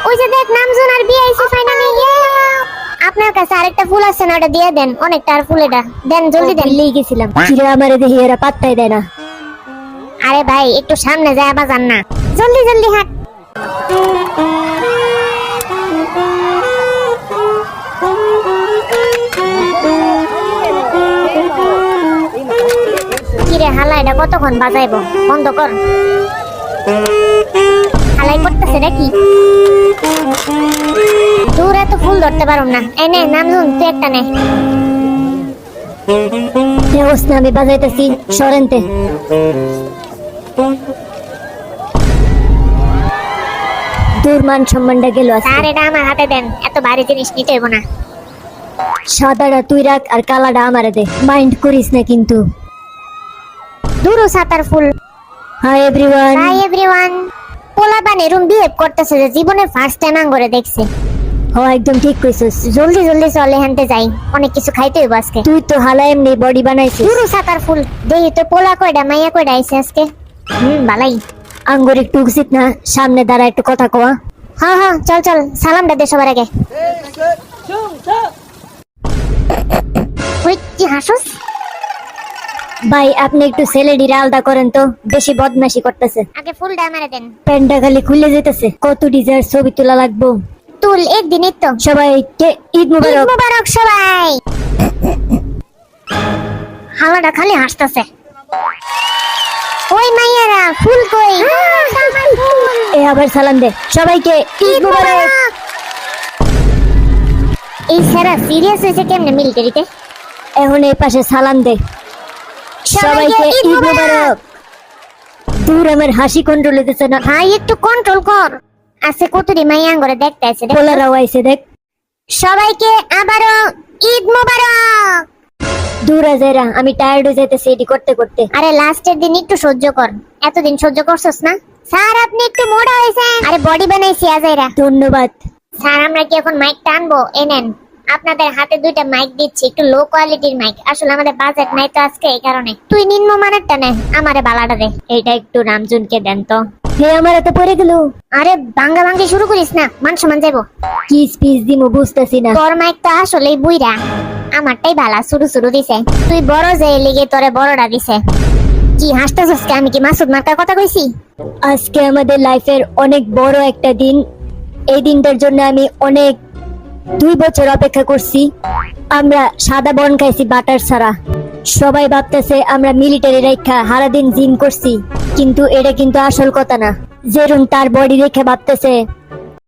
ওই যে দেখ নামজুন আর বিয়ে আইছে ফাইনালি। আপনার কাছে আরেকটা ফুল আছে না, ওটা দিয়ে দেন। অনেকটা আর ফুল, এটা দেন জলদি দেন। লিয়ে গেছিলাম, কিরে আমারে দেখি এরা পাত্তাই দেয় না। আরে ভাই একটু সামনে যায় বাজান না, জলদি জলদি হাঁট। কিরে হালা, এটা কতক্ষণ বাজাইবো? বন্ধ কর। হালাই করতেছে নাকি? দূর এত ফুল ধরতে পারুম না। এই নে নামজুন, তুই একটা নে। না আমি বাজাইতেছি, সরেনতে। তোর মান সম্মানটা গেল। স্যার এটা আমার হাতে দেন, এত ভারী জিনিস নিতে হইব না। সাদাটা তুই রাখ আর কালাটা আমারে দে, মাইন্ড করিস না কিন্তু। দূর সাতার ফুল। Hi everyone. Hi everyone. পোলাপান এরম বিহেভ করতেছে যে জীবনে ফার্স্ট টাইম আঙ্গরে দেখছে। একদম ঠিক কইছস। জলদি জলদি চলে হেনতে যাই, অনেক কিছু খাইতে হইব আজকে। তুই তো হালা এমনি বডি বানাইছিস। দূর সাতার ফুল। দেখি তো পোলা কয়টা মাইয়া কয়টা আইছে আজকে। ভালাই। আঙ্গুর একটু উচিত না, সামনে দাঁড়া একটু কথা কওয়া। হ্যাঁ হ্যাঁ চল চল, সালামটা দে সবার আগে। ওই কি হাসুস? ভাই আপনি একটু ছেলেডিরে আলাদা করেন তো, বেশি বদমাশি করতেছে। আগে ফুলটা আমারে দেন। প্যান্টটা খালি খুলে যেতেছে। কত ডিজাইন ছবি তোলা লাগবো। তুল একদিনই তো। সবাইকে ঈদ ঈদ মুবারক। মুবারক সবাই। হাওয়াটা খালি হাসতেছে। ওই মাইয়ারা ফুল কই? আমার ফুল। এ আবার সালাম দে সবাইকে ঈদ মুবারক। এই সারা সিরিয়াস হয়েছে কেমনে মিলিটারিতে? এখন এই পাশে সালাম দে সবাইকে ঈদ মুবারক। দূর আমার হাসি কন্ট্রোল হইতেছে না। ভাই একটু কন্ট্রোল কর। আছে কতরি মাইয়া আঙ্গরে দেখতে আছে। পোলারাও আইছে দেখ। সবাইকে আবারও ঈদ মুবারক। দূরে যাইরা আমি টায়ার্ড হয়ে যাইতেছি এডি করতে করতে। আরে লাস্টের দিন একটু সহ্য কর, এতদিন সহ্য করছস না। স্যার আপনি একটু মোটা হয়েছেন। আরে বডি বানাইছি আজাইরা। ধন্যবাদ স্যার আমরা কি এখন মাইক টানবো? এনেন আপনাদের হাতে দুইটা মাইক দিচ্ছি, একটু লো কোয়ালিটির মাইক। আসলে আমাদের বাজেট নাই তো আজকে, এই কারণে। তুই নিম্নমানেরটা নে, আমারে বালাটা দে। এইটা একটু রামজুনকে দেন তো। হে আমার এত পড়ে গেল। আরে ভাঙ্গা ভাঙ্গি শুরু করিস না, মান সম্মান যাইবো। কি স্পিচ দিমু বুঝতাছি না। তোর মাইক তো আসলেই বুইরা, আমারটাই ভালা শুরু শুরু দিছে। তুই বড় যে লিগে তোরে বড়টা দিছে। কি হাসতেছস? আমি কি মাসুদ মার্কার কথা কইছি? আজকে আমাদের লাইফের অনেক বড় একটা দিন। এই দিনটার জন্য আমি অনেক 2 বছর অপেক্ষা করছি। আমরা সাদা বন খাইছি বাটার ছাড়া। সবাই ভাবতেছে আমরা মিলিটারি রেখা সারাদিন জিম করছি, কিন্তু এটা কিন্তু আসল কথা না। যেরকম তার বডি রেখে ভাবতেছে